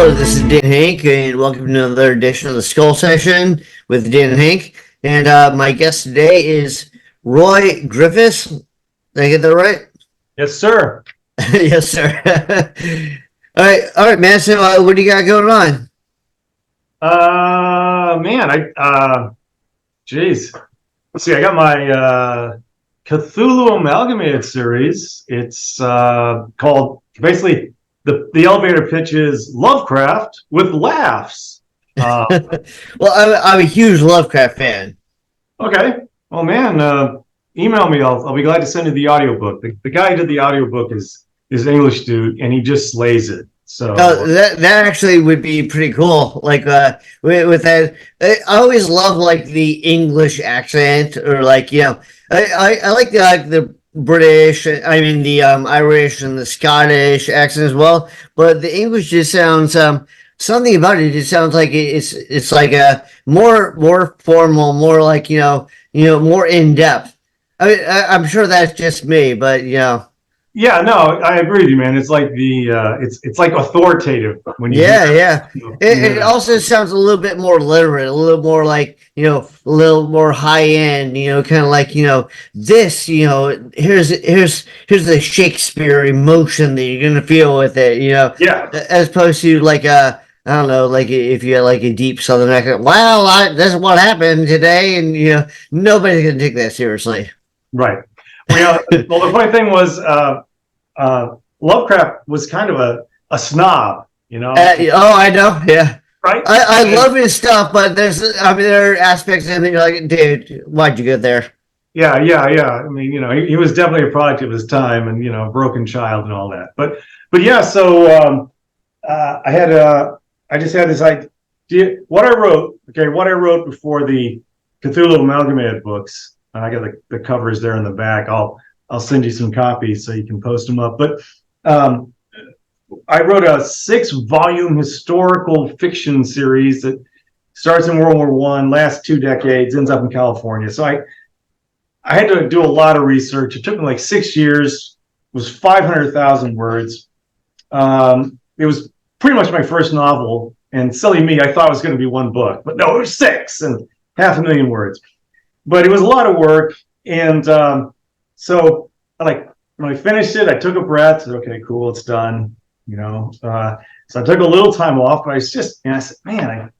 Hello, this is Dan Henk, and welcome to another edition of the Skull Session with Dan and Henk. And my guest today is Roy Griffis. Did I get that right? Yes, sir. Yes, sir. All right, man. So, what do you got going on? Geez. Let's see. I got my Cthulhu Amalgamated series. It's called basically the elevator pitch is Lovecraft with laughs. Well, I'm a huge Lovecraft fan. Okay. Well, man, email me. I'll be glad to send you the audiobook. The guy who did the audiobook is an English dude, and he just slays it. So that actually would be pretty cool. Like with that, I always love like the English accent, or like I like the British. I mean the Irish and the Scottish accent as well. But the English just sounds something about it. It sounds like it's like a more formal, more like more in depth. I mean, I'm sure that's just me, but Yeah, no, I agree with you, man. It's like it's like authoritative when you Yeah. It also sounds a little bit more literate, a little more like, a little more high end, kind of like, this, here's the Shakespeare emotion that you're gonna feel with it, Yeah. as opposed to like I don't know, like if you had like a deep Southern accent. Well, this is what happened today, and nobody's gonna take that seriously. Right. Well, the funny thing was, Lovecraft was kind of a snob, Oh, I know. Yeah. right? I love his stuff, but there are aspects in it you're like, dude, why'd you go there? Yeah. I mean, he was definitely a product of his time, and a broken child and all that. But yeah. So I just had this idea. What I wrote before the Cthulhu Amalgamated books. I got the covers there in the back. I'll send you some copies so you can post them up. But I wrote a 6-volume historical fiction series that starts in World War I, lasts 2 decades, ends up in California. So I had to do a lot of research. It took me like 6 years. It was 500,000 words. It was pretty much my first novel. And silly me, I thought it was going to be one book. But no, it was 6 and 500,000 words. But it was a lot of work. And so when I finished it, I took a breath, said, okay, cool, it's done. So I took a little time off, but I said, man, I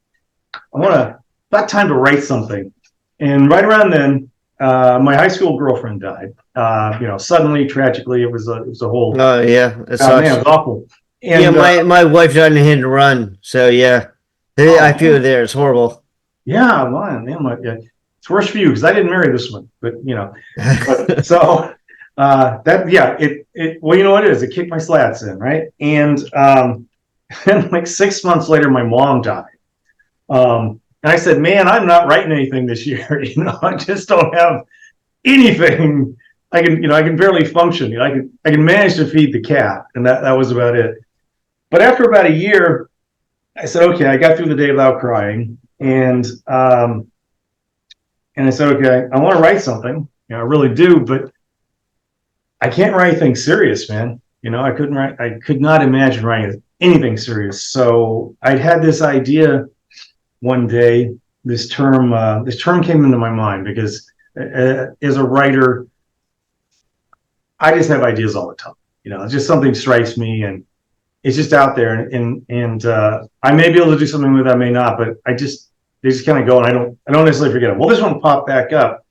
about time to write something. And right around then, my high school girlfriend died. Suddenly, tragically, it was a whole. Oh yeah, it sucks. Man, it was awful. And, my wife died in a hit and run. So yeah, I feel it there. It's horrible. Yeah, man, it's worse for you because I didn't marry this one, but so. Well, you know what it is? It kicked my slats in, right? And like 6 months later, my mom died. And I said, man, I'm not writing anything this year. I just don't have anything. I can barely function. I can manage to feed the cat, and that was about it. But after about a year, I said, okay, I got through the day without crying, and I said, okay, I want to write something. I really do, but I can't write anything serious, man. I could not imagine writing anything serious. So I had this idea one day. This term came into my mind because as a writer, I just have ideas all the time. It's just something strikes me and it's just out there, and I may be able to do something with it, I may not, but they just kind of go, and I don't necessarily forget it. Well, this one popped back up,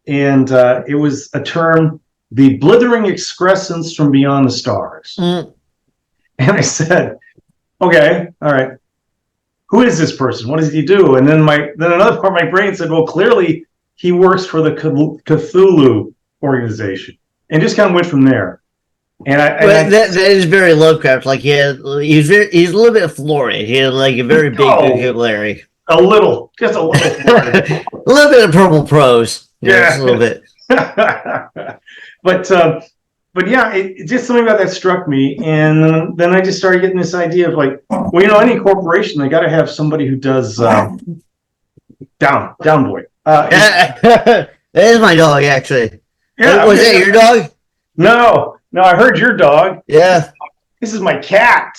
and it was a term. The blithering excrescence from beyond the stars. And I said, okay, all right, who is this person? What does he do? And then another part of my brain said, well, clearly he works for the Cthulhu organization, and just kind of went from there. And that is very Lovecraft. Like he's a little bit florid. He had like a very big vocabulary. Just a little. A little bit of purple prose. Yeah, just a little bit. But yeah, it just something about that struck me, and then I just started getting this idea of like, well, any corporation, they got to have somebody who does down boy. That is my dog, actually. Yeah, was that your dog? No, I heard your dog. Yeah, this is my cat.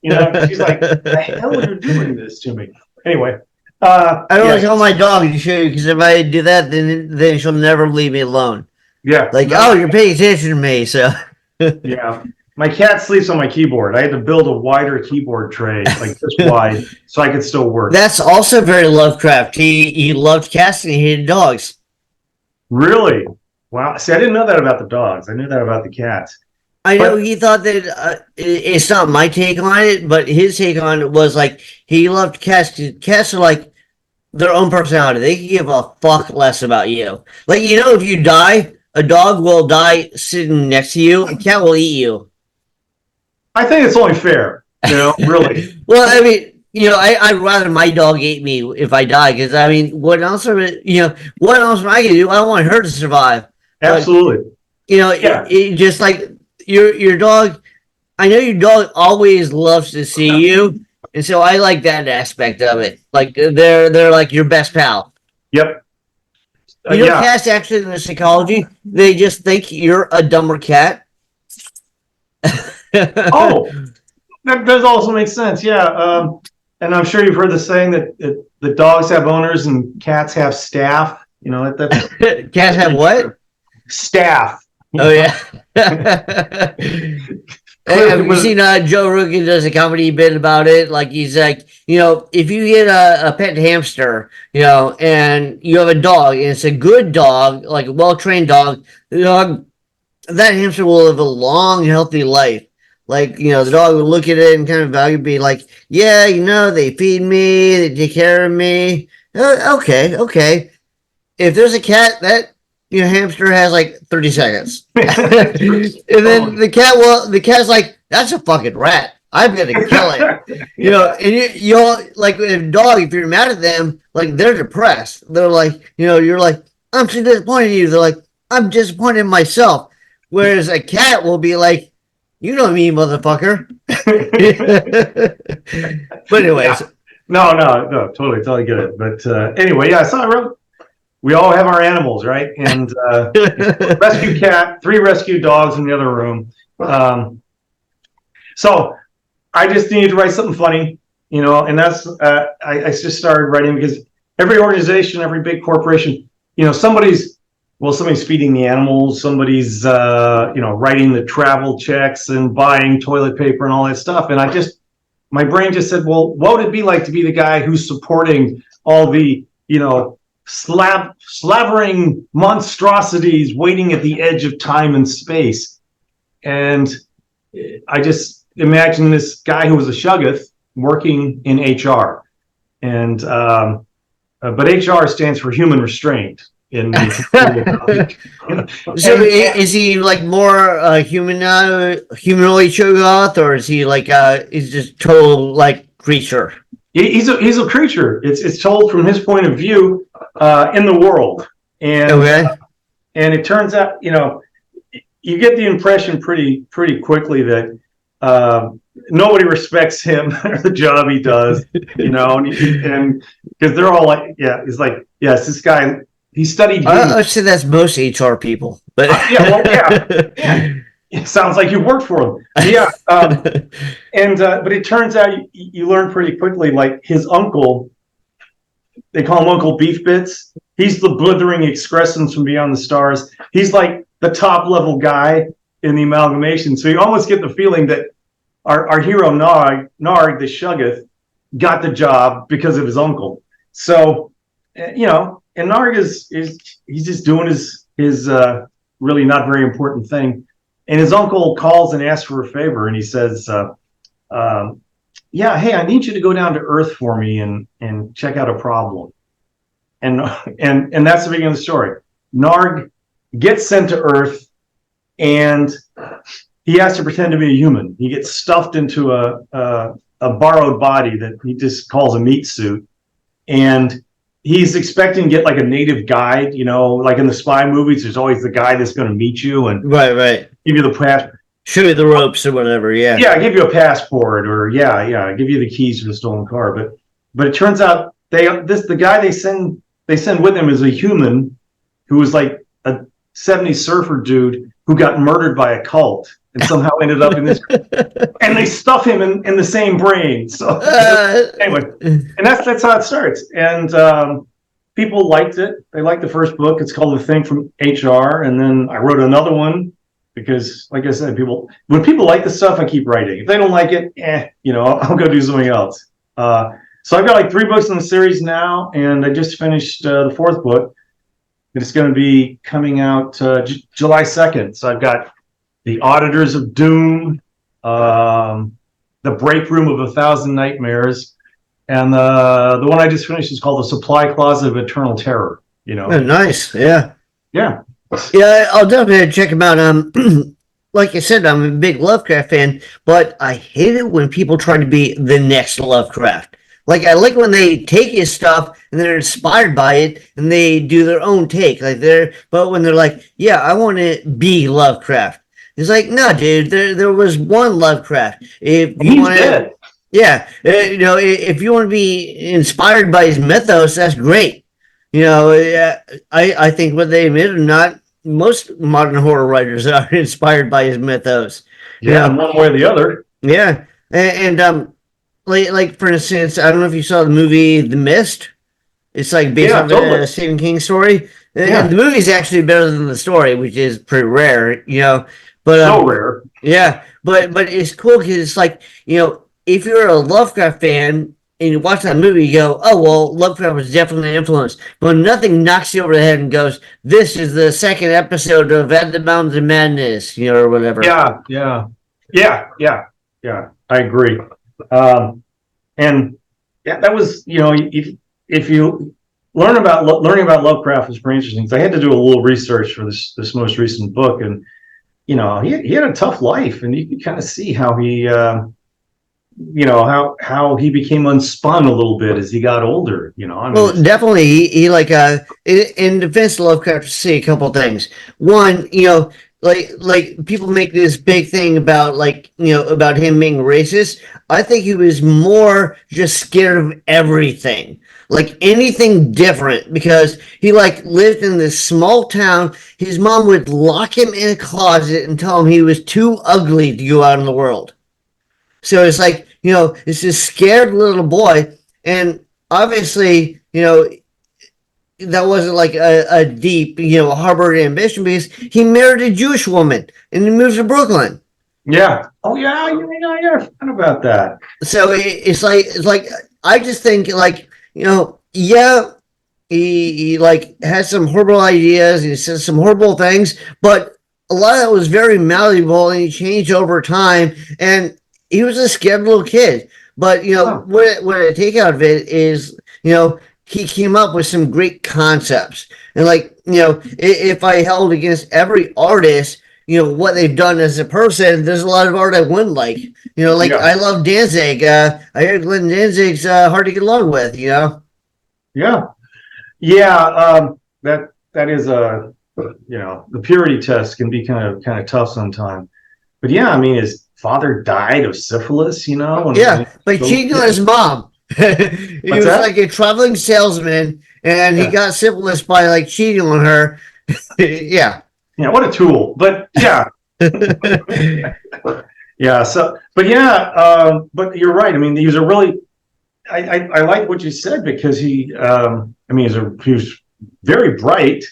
She's like, the hell are you doing this to me? Anyway, I don't tell my dog to show you because if I do that, then she'll never leave me alone. yeah, Like, no, oh, you're paying attention to me, so. yeah. My cat sleeps on my keyboard. I had to build a wider keyboard tray, like this wide, so I could still work. That's also very Lovecraft. He loved cats and he hated dogs. Really? Wow. See, I didn't know that about the dogs. I knew that about the cats. I know But he thought that it's not my take on it, but his take on it was like he loved cats. Cats are like their own personality. They can give a fuck less about you. Like, if you die, a dog will die sitting next to you. A cat will eat you. I think it's only fair, really. Well, I mean, I'd rather my dog ate me if I die, because I mean, what else what else am I gonna do? I don't want her to survive. Absolutely. But, Yeah. it just like your dog. I know your dog always loves to see you, and so I like that aspect of it. Like they're like your best pal. Yep. Yeah. Cats actually in the psychology, they just think you're a dumber cat. Oh, that does also make sense. Yeah. And I'm sure you've heard the saying that dogs have owners and cats have staff. Cats have what? Staff. Oh yeah. Have you seen Joe Rogan does a comedy bit about it? Like he's like, if you get a pet hamster, and you have a dog, and it's a good dog, like a well-trained dog, that hamster will live a long, healthy life. Like, the dog would look at it and kind of value, be like, yeah, they feed me, they take care of me. Okay. If there's a cat, that hamster has like 30 seconds. And then the cat's like, that's a fucking rat. I'm gonna kill it. And you'll like if dog, if you're mad at them, like they're depressed. They're like, you're like, I'm so disappointed in you. They're like, I'm disappointed in myself. Whereas a cat will be like, you know me, motherfucker. But anyways. Yeah. No, totally get it. But anyway, yeah, so I wrote, we all have our animals, right? And rescue cat, 3 rescue dogs in the other room. So I just needed to write something funny, and that's, I just started writing because every organization, every big corporation, somebody's feeding the animals, somebody's, writing the travel checks and buying toilet paper and all that stuff. And my brain just said, well, what would it be like to be the guy who's supporting all the, slavering monstrosities waiting at the edge of time and space? And I just imagined this guy who was a shuggoth working in HR. And, but HR stands for human restraint. So is he like more humanoid shoggoth, or is he like is just total like creature? He's a creature. It's told from his point of view in the world, and and it turns out you get the impression pretty quickly that nobody respects him or the job he does, and because they're all like, yeah, it's like, yes, this guy. He studied. I'd say that's most HR people, but yeah. It sounds like you worked for them. Yeah, but it turns out you learn pretty quickly. Like his uncle, they call him Uncle Beef Bits. He's the blithering excrescence from beyond the stars. He's like the top level guy in the amalgamation. So you almost get the feeling that our hero Narg, the Shuggoth, got the job because of his uncle. So and Narg he's just doing his really not very important thing. And his uncle calls and asks for a favor, and he says, yeah, hey, I need you to go down to Earth for me and check out a problem. And that's the beginning of the story. Narg gets sent to Earth, and he has to pretend to be a human. He gets stuffed into a borrowed body that he just calls a meat suit. And he's expecting to get like a native guide, like in the spy movies, there's always the guy that's going to meet you and right. Give you the passport. Show you the ropes or whatever, yeah. Yeah, give you a passport or give you the keys to the stolen car. But it turns out the guy they send with him is a human who was like a 70s surfer dude who got murdered by a cult. and somehow ended up in this. And they stuff him in the same brain. So anyway, and that's how it starts. And people liked it. They liked the first book. It's called The Thing from HR. And then I wrote another one because, like I said, when people like the stuff, I keep writing. If they don't like it, I'll go do something else. So I've got like 3 books in the series now, and I just finished the 4th book. It's going to be coming out July 2nd. So I've got The Auditors of Doom, The Break Room of 1,000 Nightmares, and the one I just finished is called The Supply Closet of Eternal Terror. Oh, nice. Yeah. Yeah. Yeah, I'll definitely check them out. Like I said, I'm a big Lovecraft fan, but I hate it when people try to be the next Lovecraft. Like, I like when they take his stuff and they're inspired by it and they do their own take. But when they're like, yeah, I want to be Lovecraft. It's like, no, dude, there was one Lovecraft. If you want to, yeah, if you want to be inspired by his mythos, that's great. I think whether they admit it or not, most modern horror writers are inspired by his mythos. Yeah, one way or the other. Yeah, and like for instance, I don't know if you saw the movie The Mist. It's like based on a Stephen King story. Yeah. The movie's actually better than the story, which is pretty rare, But so rare. Yeah, but it's cool because it's like, if you're a Lovecraft fan and you watch that movie, you go, oh, well, Lovecraft was definitely an influence. But nothing knocks you over the head and goes, this is the 2nd episode of At the Mountains of Madness, or whatever. Yeah. I agree. And yeah, that was, if you learning about Lovecraft was pretty interesting. So I had to do a little research for this most recent book, and he had a tough life, and you can kind of see how he how he became unspun a little bit as he got older. Well, definitely he like in defense of Lovecraft, say a couple of things. One, like people make this big thing about about him being racist. I think he was more just scared of everything, like anything different, because he lived in this small town. His mom would lock him in a closet and tell him he was too ugly to go out in the world. So it's like, it's this scared little boy, and obviously, that wasn't like a deep, harbored ambition, because he married a Jewish woman and he moved to Brooklyn. Yeah. Oh yeah. I forgot about that. So it's like I just think yeah, he has some horrible ideas and he says some horrible things, but a lot of that was very malleable and he changed over time, and he was a scared little kid. But what I take out of it is he came up with some great concepts, and if I held against every artist what they've done as a person, there's a lot of art I wouldn't like. I love Danzig. I hear Glenn Danzig's hard to get along with. Yeah. That is the purity test can be kind of tough sometimes. But yeah, I mean, his father died of syphilis. By cheating on his mom. He was like a traveling salesman, and he got syphilis by cheating on her. Yeah. Yeah, what a tool. But yeah. Yeah, so but but you're right. I mean, he was a really I like what you said, because he was very bright,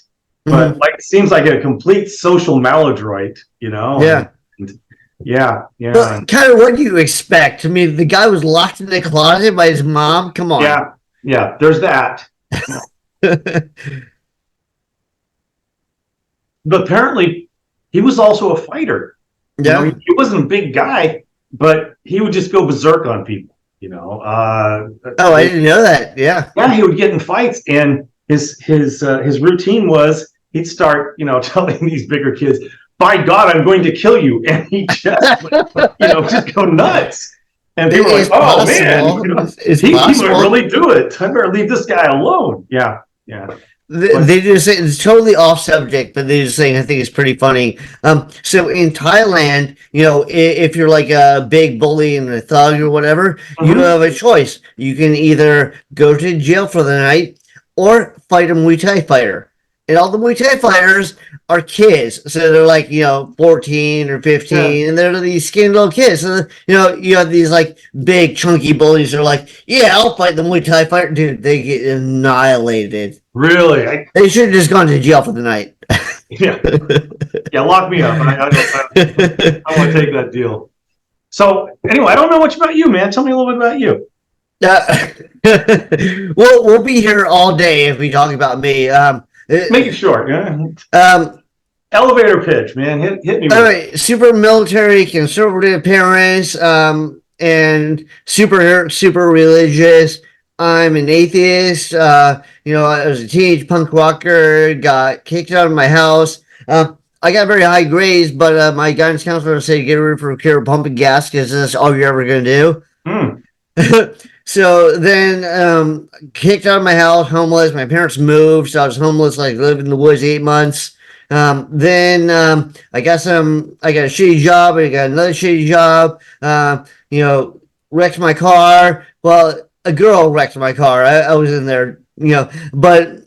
but seems like a complete social maladroit, Yeah. Yeah. Well, kind of what do you expect? I mean, the guy was locked in the closet by his mom. Come on. Yeah. There's that. But apparently, he was also a fighter. Yeah. He wasn't a big guy, but he would just go berserk on people. I didn't know that. Yeah. Yeah, he would get in fights, and his routine was he'd start, telling these bigger kids, by God, I'm going to kill you. And he just, just go nuts. And people were like, oh, man, he might really do it. I better leave this guy alone. Yeah. They just say it's totally off subject, but they just saying I think it's pretty funny. So in Thailand, if you're like a big bully and a thug or whatever, you have a choice. You can either go to jail for the night or fight a Muay Thai fighter. and all the Muay Thai fighters are kids. So they're like, 14 or 15, and they're these skinny little kids. So, you have these like big chunky bullies that are like, yeah, I'll fight the Muay Thai fighter. Dude, they get annihilated. Really? They should have just gone to jail for the night. Yeah. Yeah, lock me up. I want to take that deal. So anyway, I don't know much about you, man. Tell me a little bit about you. We'll be here all day if we talk about me. Make it short. Yeah. Elevator pitch, man. Hit me. All right. Super military, conservative parents, and super religious. I'm an atheist. I was a teenage punk rocker. Got kicked out of my house. I got very high grades, but my guidance counselor said get rid of care pumping gas because that's all you're ever going to do. So then kicked out of my house, homeless. My parents moved, so I was homeless, like lived in the woods 8 months. Then I got a shitty job. I got another shitty job. Wrecked my car. Well, a girl wrecked my car. I was in there, but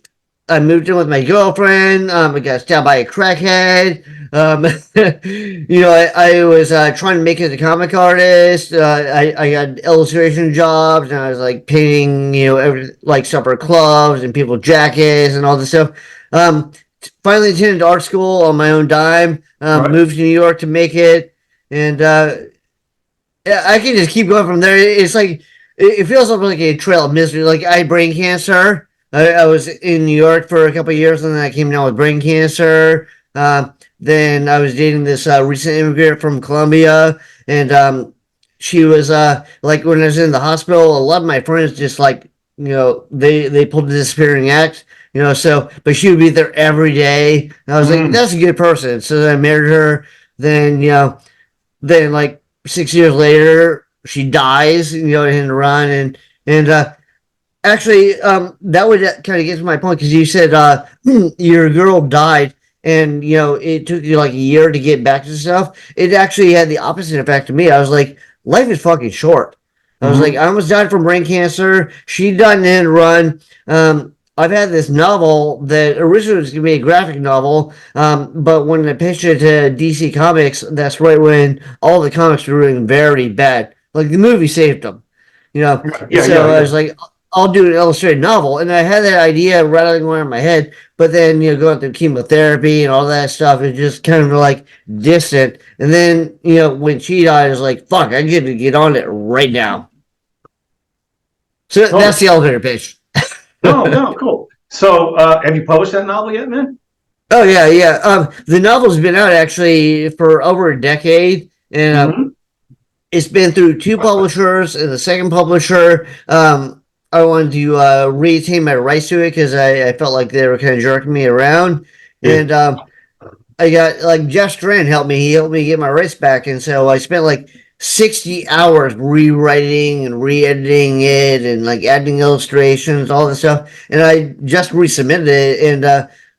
I moved in with my girlfriend. I got stabbed by a crackhead. I was trying to make it as a comic artist. I got illustration jobs, and I was like painting, like stuff for clubs and people jackets and all this stuff. Finally attended art school on my own dime. Right. Moved to New York to make it, and I can just keep going from there. It's like it feels like a trail of misery. Like I had brain cancer. I was in New York for a couple of years, and then I came down with brain cancer. Then I was dating this recent immigrant from Colombia, and she was like when I was in the hospital, a lot of my friends just like they pulled the disappearing act, but she would be there every day. And I was like, that's a good person. So then I married her. Then then like 6 years later, she dies. In the run, and actually, that would kind of get to my point because you said your girl died, and it took you like a year to get back to stuff. It actually had the opposite effect to me. I was like, life is fucking short. I was like, I almost died from brain cancer. She died in the run. I've had this novel that originally was going to be a graphic novel, but when I pitched it to DC Comics, that's right when all the comics were doing very bad. Like the movie saved them. I was like, I'll do an illustrated novel. And I had that idea rattling around in my head, but then, going through chemotherapy and all that stuff, it's just kind of like distant. And then, when she died, I was like, fuck, I get to get on it right now. So that's the elevator pitch. No, cool. So have you published that novel yet, man? Oh, yeah. The novel's been out actually for over a decade. And it's been through 2 publishers, and the second publisher, I wanted to retain my rights to it because I felt like they were kind of jerking me around. Yeah. And I got like Jeff Strand helped me. He helped me get my rights back. And so I spent like 60 hours rewriting and re-editing it and like adding illustrations, all this stuff. And I just resubmitted it,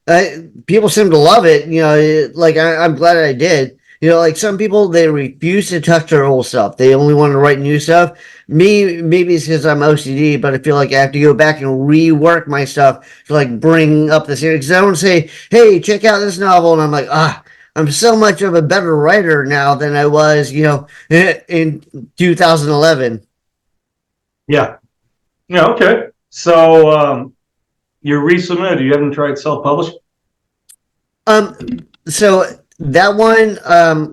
and people seem to love it. I'm glad I did. Like some people, they refuse to touch their old stuff. They only want to write new stuff. Me, maybe it's because I'm OCD, but I feel like I have to go back and rework my stuff to like bring up the series. Because I don't say, hey, check out this novel. And I'm like, I'm so much of a better writer now than I was, in 2011. Yeah. Yeah, okay. So you're resubmitted. You haven't tried self-publishing? So that one,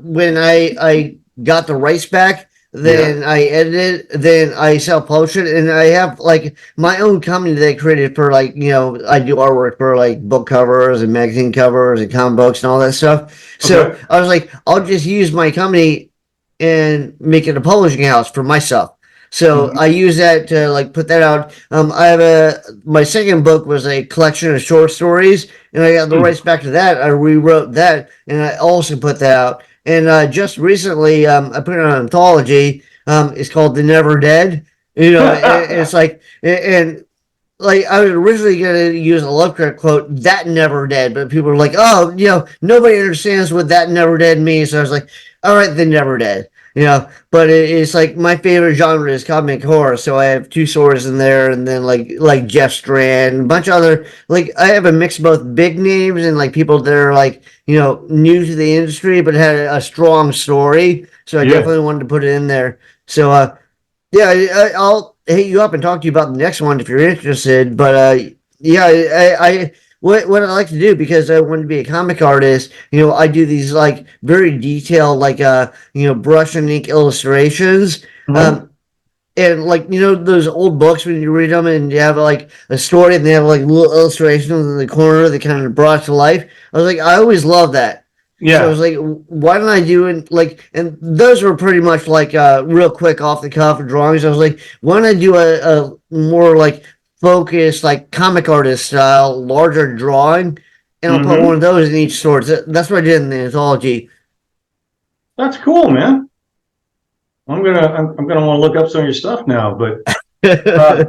when I got the rights back, then I edited, then I self-published it, and I have like my own company that I created for like, I do artwork for like book covers and magazine covers and comic books and all that stuff. So I was like, I'll just use my company and make it a publishing house for myself. So I use that to like put that out. I have my second book was a collection of short stories, and I got the rights back to that. I rewrote that, and I also put that out. And just recently, I put it on an anthology. It's called The Never Dead. It's like, and like I was originally going to use a Lovecraft quote, "That never dead," but people were like, "Oh, nobody understands what that never dead means." So I was like, "All right, The Never Dead." But it's like my favorite genre is comic horror, so I have two swords in there, and then like Jeff Strand, a bunch of other like I have a mix of both big names and like people that are like new to the industry but had a strong story. So I Yeah. definitely wanted to put it in there. So yeah, I'll hit you up and talk to you about the next one if you're interested. But yeah, I what I like to do because I want to be a comic artist. I do these like very detailed like brush and ink illustrations. Mhm. Um, and like those old books when you read them and you have like a story and they have like little illustrations in the corner that kind of brought to life. I was like, I always love that. So I was Yeah. like, why don't I do it like? And those were pretty much like real quick off the cuff drawings. I was like, why don't I do a more like focused like comic artist style, larger drawing, and I'll put one of Hmm. those in each story. That's what I did in the anthology. That's cool, man. I'm gonna want to look up some of your stuff now. But uh,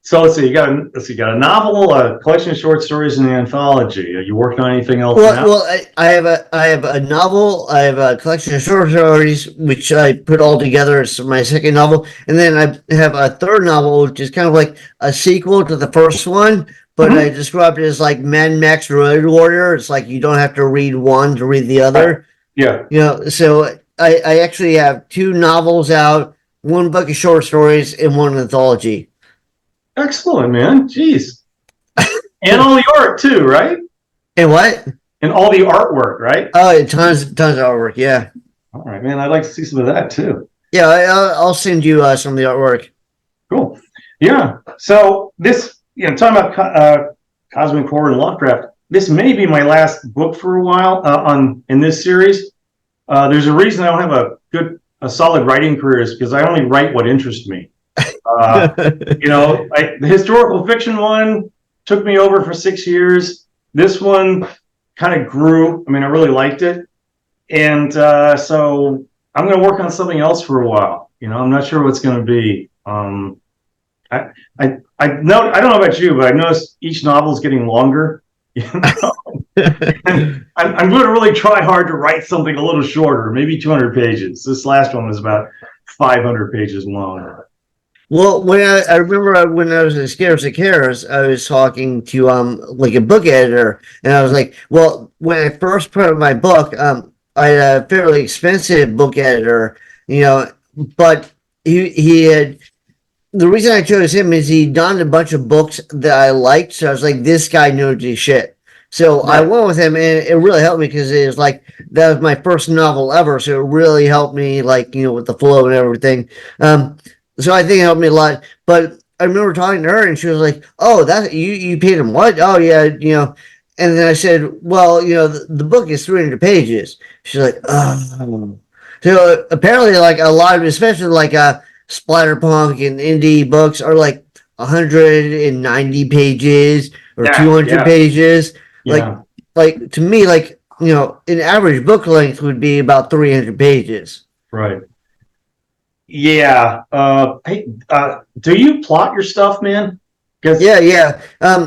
so let's see. You got a novel, a collection of short stories, and an anthology. Are you working on anything else Well, now? well, I have a novel. I have a collection of short stories, which I put all together as my second novel, and then I have a third novel, which is kind of like a sequel to the first one. But I Hmm. described it as like Mad Max Road Warrior. It's like you don't have to read one to read the Right. other. Yeah. So I actually have two novels out, one book of short stories, and one anthology. Excellent, man. Jeez. And all the art too, right? And what? And all the artwork, right? Oh, tons of artwork. Yeah, All right, man. I'd like to see some of that too. yeah. I'll send you some of the artwork. Cool. Yeah. So this, talking about cosmic horror and Lovecraft, this may be my last book for a while on in this series. There's a reason I don't have a solid writing career is because I only write what interests me. Uh, the historical fiction one took me over for 6 years. This one kind of grew. I mean, I really liked it, and so I'm going to work on something else for a while. I'm not sure what's going to be. I, I don't know about you, but I've noticed each novel is getting longer. And I'm going to really try hard to write something a little shorter, maybe 200 pages. This last one was about 500 pages long. Well, when I remember when I was at Scares of Cares, I was talking to like a book editor, and I was like, well, when I first put out my book, I had a fairly expensive book editor, you know, but he had the reason I chose him is he'd done a bunch of books that I liked, so I was like, this guy knows his shit. So I Right. went with him, and it really helped me because it was like that was my first novel ever, so it really helped me, like with the flow and everything. Um, so I think it helped me a lot. But I remember talking to her, and she was like, "Oh, that you paid him what? Oh yeah, And then I said, "Well, the book is 300 pages." She's like, "Oh." So apparently, like a lot of, especially like splatterpunk and indie books, are like 190 pages or Yeah. 200 Yeah. pages. Like, Yeah. like to me, like an average book length would be about 300 pages. Right. Yeah. Hey, do you plot your stuff, man? Because, Yeah, yeah.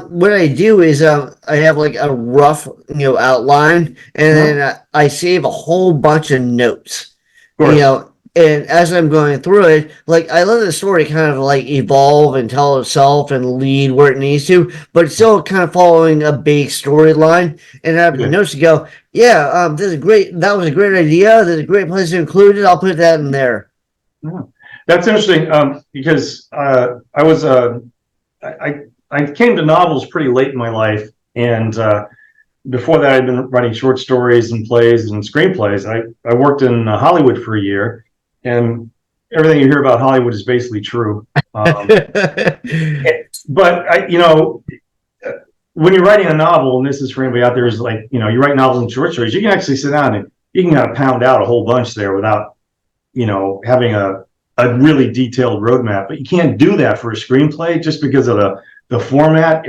What I do is I have like a rough outline, and of then I save a whole bunch of notes. course. And as I'm going through it, like I let the story kind of like evolve and tell itself and lead where it needs to, but it's still kind of following a base storyline. And I have the Yeah. notes to go, yeah, this is great. That was a great idea. There's a great place to include it. I'll put that in there. Yeah. That's interesting because I came to novels pretty late in my life, and before that, I'd been writing short stories and plays and screenplays. I worked in Hollywood for a year, and everything you hear about Hollywood is basically true. But when you're writing a novel, and this is for anybody out there, is like you write novels and short stories, you can actually sit down and you can kind of pound out a whole bunch there without having a really detailed roadmap. But you can't do that for a screenplay just because of the format.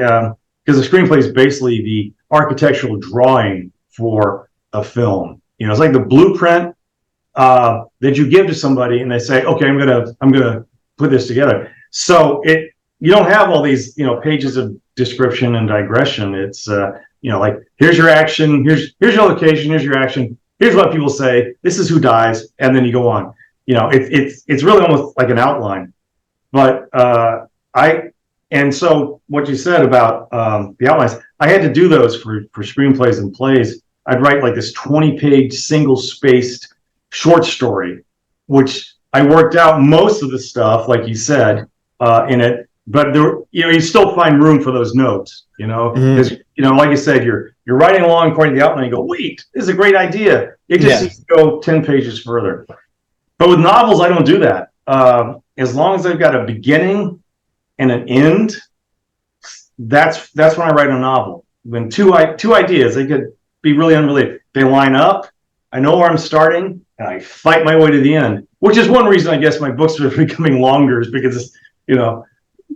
Because the screenplay is basically the architectural drawing for a film. It's like the blueprint that you give to somebody, and they say, "Okay, I'm gonna put this together." So you don't have all these pages of description and digression. It's like here's your action, here's your location, here's your action, here's what people say, this is who dies, and then you go on. it's really almost like an outline. But and so what you said about the outlines, I had to do those for screenplays and plays. I'd write like this 20-page single-spaced short story, which I worked out most of the stuff, like you said, in it. But there, you still find room for those notes, because like you said, you're writing along according to the outline. You go, wait, this is a great idea. It just needs to go 10 pages further. But with novels, I don't do that. As long as I've got a beginning and an end, that's when I write a novel. When two ideas, they could be really unrelated. They line up. I know where I'm starting, and I fight my way to the end. Which is one reason I guess my books are becoming longer, is because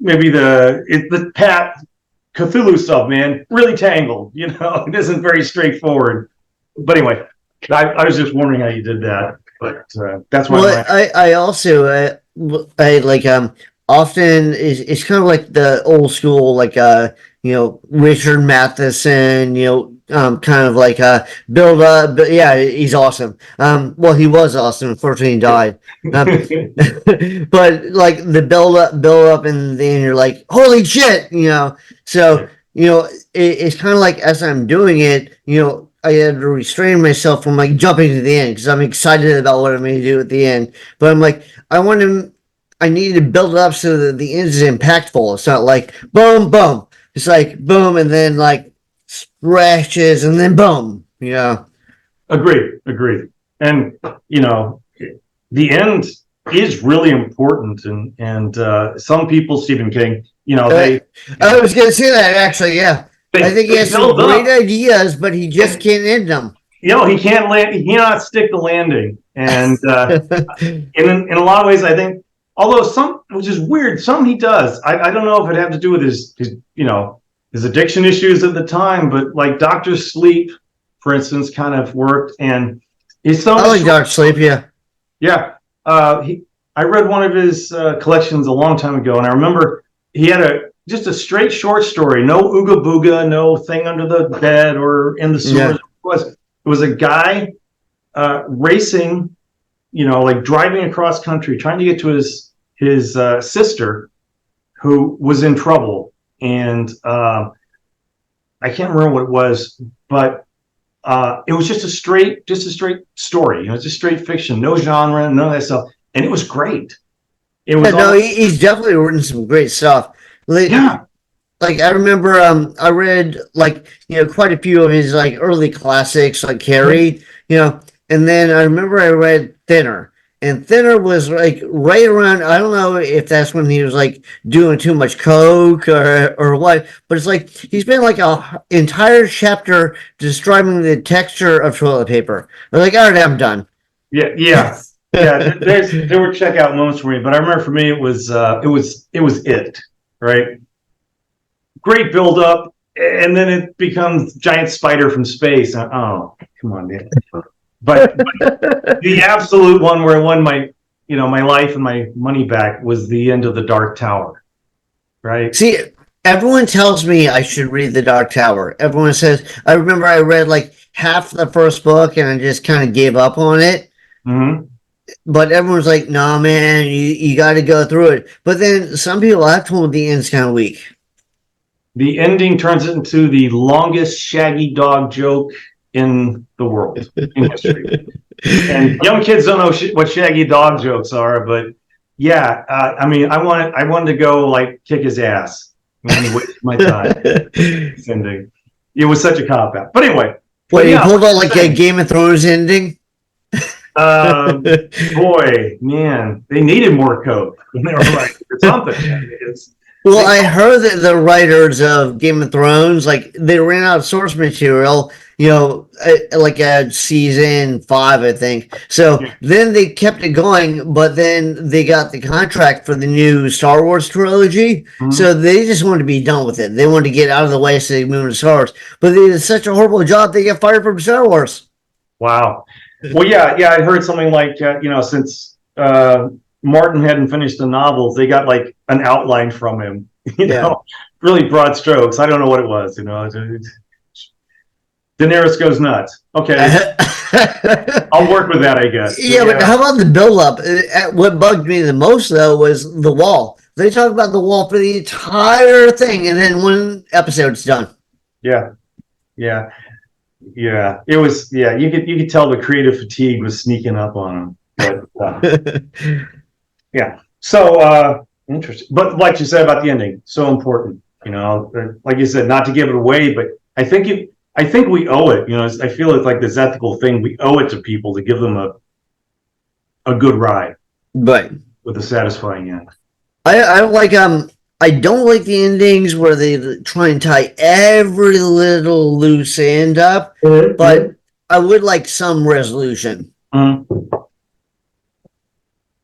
maybe the Pat Cthulhu stuff, man, really tangled. It isn't very straightforward. But anyway, I was just wondering how you did that. But that's why. Well, I also I like often it's kind of like the old school like Richard Matheson, kind of like build up, but yeah, he's awesome. Well, he was awesome. Unfortunately, he died. But like the build up, and then you're like, holy shit, So it's kind of like as I'm doing it, I had to restrain myself from like jumping to the end because I'm excited about what I'm going to do at the end. But I'm like, I need to build it up so that the end is impactful. It's not like boom, boom. It's like boom, and then like scratches, and then boom. Agreed. And the end is really important. And some people, Stephen King, I was going to say that actually. Yeah. I think he has some great ideas, but he just can't end them. He can't land. He cannot stick the landing. And in a lot of ways, I think, although some, which is weird, some he does. I don't know if it had to do with his addiction issues at the time, but like Dr. Sleep, for instance, kind of worked. And he's I like Dr. Sleep. Yeah. I read one of his collections a long time ago, and I remember he had just a straight short story, no ooga booga, no thing under the bed or in the sewers. Yeah. It was a guy racing, like driving across country, trying to get to his sister who was in trouble. And I can't remember what it was, but it was just a straight story. It's just straight fiction, no genre, none of that stuff. And it was great. It was he's definitely written some great stuff. Like I remember I read like quite a few of his like early classics like Carrie, and then I remember I read Thinner, and Thinner was like right around, I don't know if that's when he was like doing too much coke or what, but it's like he spent like a entire chapter describing the texture of toilet paper. I'm like, all right, I'm done. Yeah. There were checkout moments for me, but I remember for me it was it. Right, great build up, and then it becomes giant spider from space. Oh, come on, man! But the absolute one where I won my life and my money back was the end of The Dark Tower. Right? See, everyone tells me I should read The Dark Tower. Everyone says. I remember I read like half the first book and I just kind of gave up on it. Mm-hmm. But everyone's like, "Nah, man, you got to go through it." But then some people I've told the end's kind of weak. The ending turns it into the longest shaggy dog joke in the world, in history. And young kids don't know what shaggy dog jokes are, but yeah, I mean, I wanted to go like kick his ass. Waste my time. Ending. It was such a cop out. But anyway, you pulled out like a Game of Thrones ending. Boy, man, they needed more coke when they were like something. Well, I heard that the writers of Game of Thrones, like they ran out of source material, like at season 5, I think. So then they kept it going, but then they got the contract for the new Star Wars trilogy. Mm-hmm. So they just wanted to be done with it. They wanted to get out of the way so they moved to Star Wars. But they did such a horrible job, they got fired from Star Wars. Wow. Well, yeah, I heard something like, since Martin hadn't finished the novels, they got like an outline from him, really broad strokes. I don't know what it was, Daenerys goes nuts. Okay, I'll work with that, I guess. Yeah, but how about the build-up? What bugged me the most, though, was the wall. They talk about the wall for the entire thing, and then one episode's done. Yeah, yeah, yeah. It was. Yeah, you could tell the creative fatigue was sneaking up on them. But yeah. So interesting. But like you said about the ending, so important. You know, like you said, not to give it away, but I think we owe it. You know, I feel it's like this ethical thing. We owe it to people to give them a good ride, Right. with a satisfying end. I like I don't like the endings where they try and tie every little loose end up, but I would like some resolution. Mm-hmm.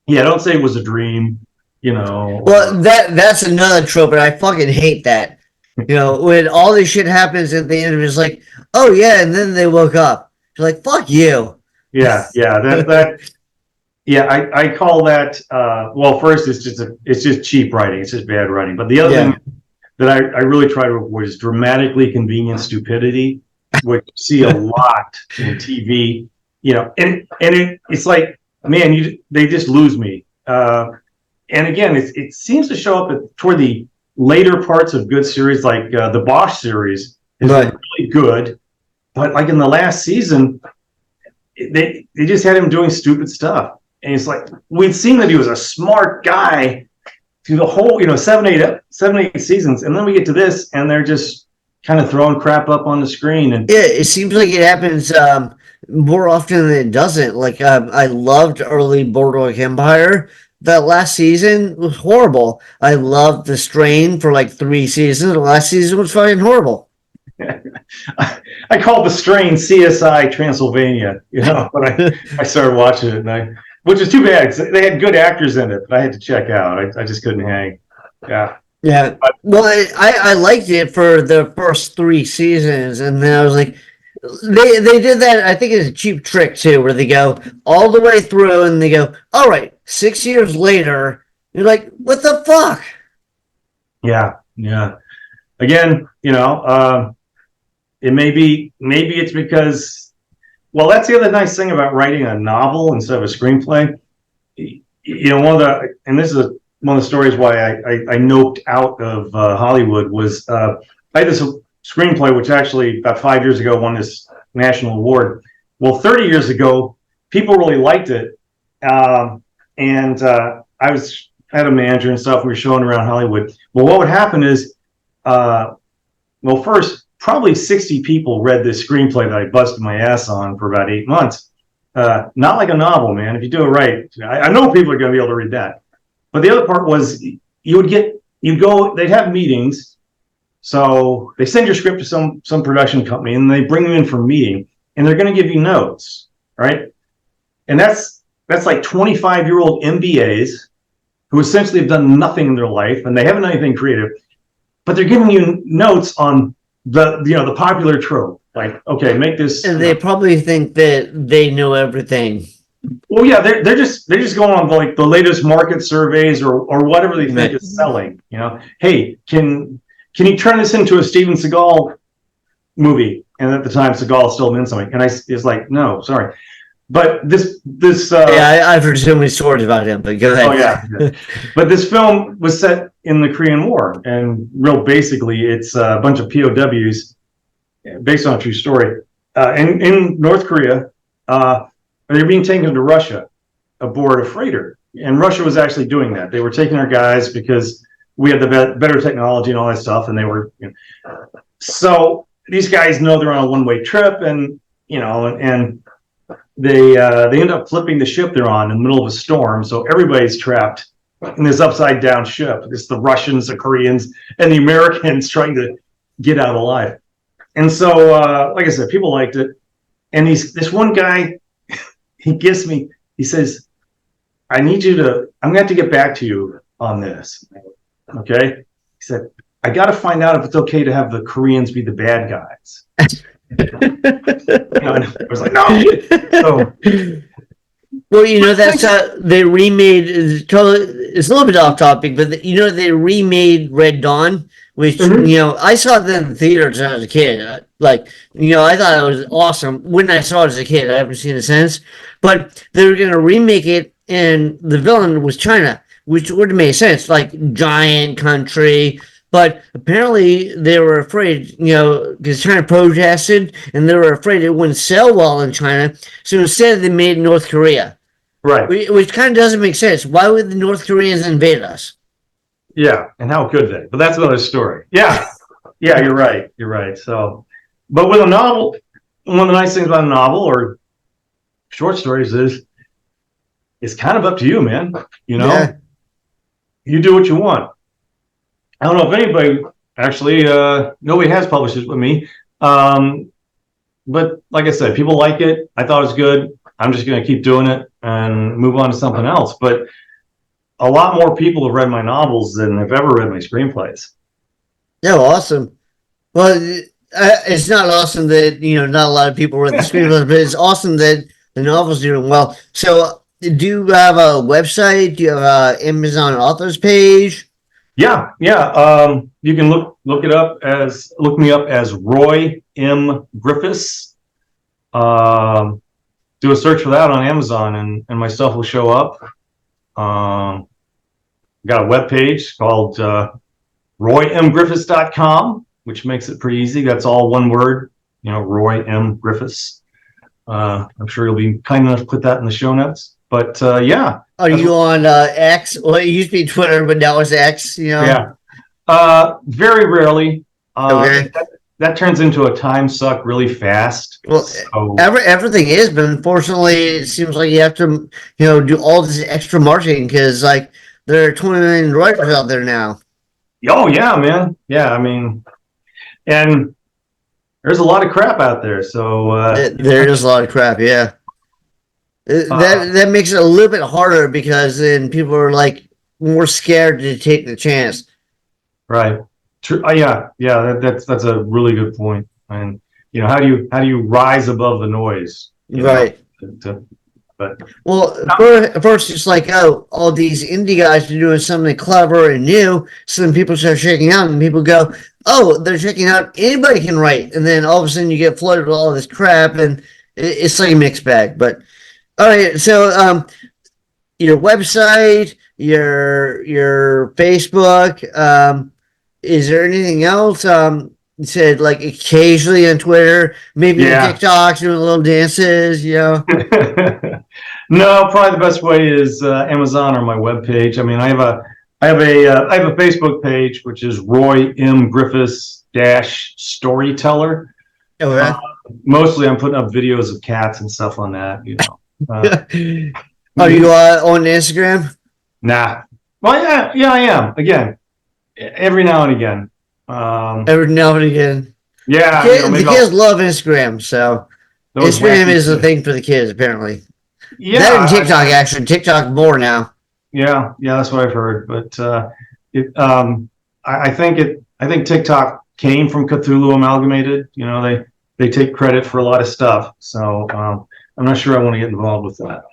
Yeah, don't say it was a dream. You know. Well, that's another trope, and I fucking hate that. You know, when all this shit happens at the end of it, it's like, oh yeah, and then they woke up. You're like, fuck you. Yeah, yeah, I call that well, first it's just cheap writing, it's just bad writing. But the other thing that I really try to avoid is dramatically convenient stupidity, which you see a lot in TV. You know, and it's like, man, they just lose me. And again, it seems to show up toward the later parts of good series, like the Bosch series is really good, but like in the last season, they just had him doing stupid stuff. And it's like, we'd seen that he was a smart guy through the whole, 7-8 seasons. And then we get to this and they're just kind of throwing crap up on the screen. And yeah, it seems like it happens more often than it doesn't. Like, I loved early Boardwalk Empire. That last season was horrible. I loved The Strain for like 3 seasons. The last season was fucking horrible. I called The Strain CSI Transylvania, but I started watching it, which is too bad. They had good actors in it, but I had to check out. I just couldn't hang. Yeah. Yeah. Well, I liked it for the first 3 seasons, and then I was like, they did that. I think it's a cheap trick too, where they go all the way through and they go, all right, 6 years later, you're like, what the fuck? Yeah. Again, it maybe it's because, well, that's the other nice thing about writing a novel instead of a screenplay. And this is one of the stories why I noped out of Hollywood was I had this screenplay, which actually about 5 years ago won this national award. Well, 30 years ago, people really liked it. And I had a manager and stuff. We were showing around Hollywood. Well, what would happen is, first, probably 60 people read this screenplay that I busted my ass on for about 8 months. Not like a novel, man. If you do it right, I know people are going to be able to read that. But the other part was they'd have meetings. So they send your script to some production company and they bring you in for a meeting and they're going to give you notes, right? And that's like 25-year-old MBAs who essentially have done nothing in their life and they haven't done anything creative, but they're giving you notes on the popular trope. Like, okay, make this. And they probably think that they know everything. Well, yeah, they're just going on like the latest market surveys or whatever they think is selling. Hey, can you turn this into a Steven Seagal movie? And at the time, Seagal still meant something. And it's like, no, sorry. But this I've heard so many stories about him, but go ahead. Oh, yeah. But this film was set in the Korean War. And real basically, it's a bunch of POWs based on a true story. In North Korea, they're being taken to Russia aboard a freighter. And Russia was actually doing that. They were taking our guys because we had the better technology and all that stuff. And they were, so these guys know they're on a one-way trip and they end up flipping the ship they're on in the middle of a storm. So everybody's trapped in this upside down ship. It's the Russians, the Koreans, and the Americans trying to get out alive. And so, like I said, people liked it. And this one guy, he says, I'm going to have to get back to you on this. Okay. He said, I got to find out if it's okay to have the Koreans be the bad guys. And I was like, no. So Well, that's they remade. It's a little bit off topic, but they remade Red Dawn, which Mhm. I saw that in the theaters when I was a kid. I thought it was awesome when I saw it as a kid. I haven't seen it since, but they were going to remake it, and the villain was China, which would have made sense, like giant country. But apparently they were afraid, because China protested, and they were afraid it wouldn't sell well in China. So instead, they made North Korea, Right. which kind of doesn't make sense. Why would the North Koreans invade us? Yeah. And how could they? But that's another story. Yeah. Yeah. You're right. You're right. So, but with a novel, one of the nice things about a novel or short stories is it's kind of up to you, man. Yeah. You do what you want. I don't know if anybody actually, nobody has published it with me. But like I said, people like it. I thought it was good. I'm just going to keep doing it and move on to something else. But a lot more people have read my novels than have ever read my screenplays. Yeah, awesome. Well, it's not awesome that not a lot of people read the screenplay, but it's awesome that the novel's doing well. So, do you have a website? Do you have a Amazon authors page? Yeah, yeah. You can look me up as Roy M. Griffis. Do a search for that on Amazon, and my stuff will show up. Got a web page called roymgriffis.com, which makes it pretty easy. That's all one word, Roy M. Griffis. I'm sure you'll be kind enough to put that in the show notes. But yeah. Are you on X? Well, it used to be Twitter, but now it's X. Yeah. Very rarely. Okay. That turns into a time suck really fast. Well, so, everything is, but unfortunately, it seems like you have to, do all this extra marketing because, like, there are 20 million writers out there now. oh yeah, man. Yeah, I mean, and there's a lot of crap out there. So There is a lot of crap. Yeah, that makes it a little bit harder because then people are like more scared to take the chance. right. True. Yeah, yeah. That's a really good point. And how do you rise above the noise? Right. But Well, first it's like, oh, all these indie guys are doing something clever and new. So then people start checking out, and people go, oh, they're checking out. Anybody can write, and then all of a sudden you get flooded with all this crap, and it's like a mixed bag. But all right, so your website, your Facebook. Is there anything else? You said like occasionally on Twitter, maybe yeah. TikTok, doing little dances. No, probably the best way is Amazon or my webpage. I mean, I have a Facebook page which is Roy M. Griffis Storyteller. Okay. Mostly, I'm putting up videos of cats and stuff on that. Are you on Instagram? Nah. Well, yeah, I am. Again, every now and again. Every now and again. Yeah, the kids love Instagram, so Instagram is the thing for the kids, apparently. Yeah, that and TikTok actually. TikTok more now. Yeah, that's what I've heard. But I think TikTok came from Cthulhu Amalgamated. They take credit for a lot of stuff. So I'm not sure I want to get involved with that.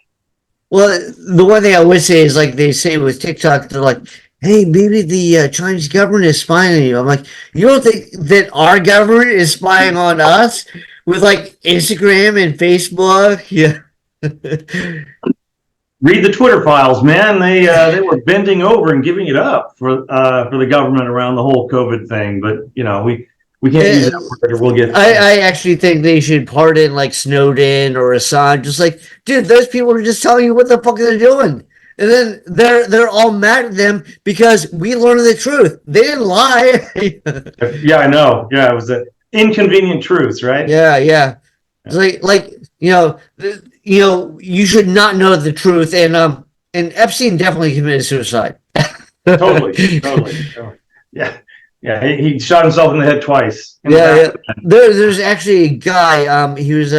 Well, the one thing I would say is like they say with TikTok, they're like, hey, maybe the Chinese government is spying on you. I'm like, you don't think that our government is spying on us with like Instagram and Facebook? Yeah. Read the Twitter files, man. They were bending over and giving it up for the government around the whole COVID thing. But we can't use that word. We'll get. I actually think they should pardon like Snowden or Assange. Just like, dude, those people are just telling you what the fuck they're doing. And then they're all mad at them because we learned the truth. They didn't lie. Yeah, I know. Yeah, it was an inconvenient truth, right? Yeah. It's like you should not know the truth. And Epstein definitely committed suicide. Totally. Yeah. He shot himself in the head twice. Yeah. There's actually a guy. He was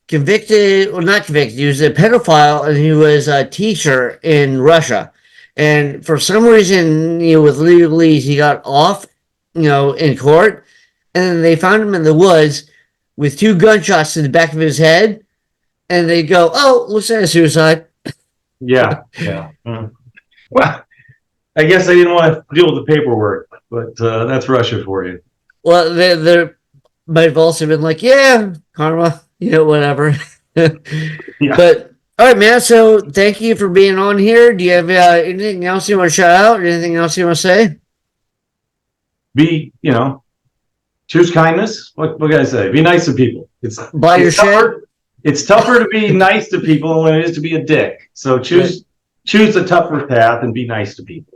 convicted, or not convicted, he was a pedophile, and he was a teacher in Russia. And for some reason, with legalese, he got off, in court. And then they found him in the woods with 2 gunshots in the back of his head. and they go, "Oh, looks like a suicide." Yeah, yeah. Well, I guess I didn't want to deal with the paperwork, but that's Russia for you. Well, they might have also been like, "Yeah, karma, whatever." Yeah. But all right, man. So thank you for being on here. Do you have anything else you want to shout out? Or anything else you want to say? Be, choose kindness. What can I say? Be nice to people. Buy your It's shit. tougher. It's tougher to be nice to people than it is to be a dick. So choose the tougher path and be nice to people.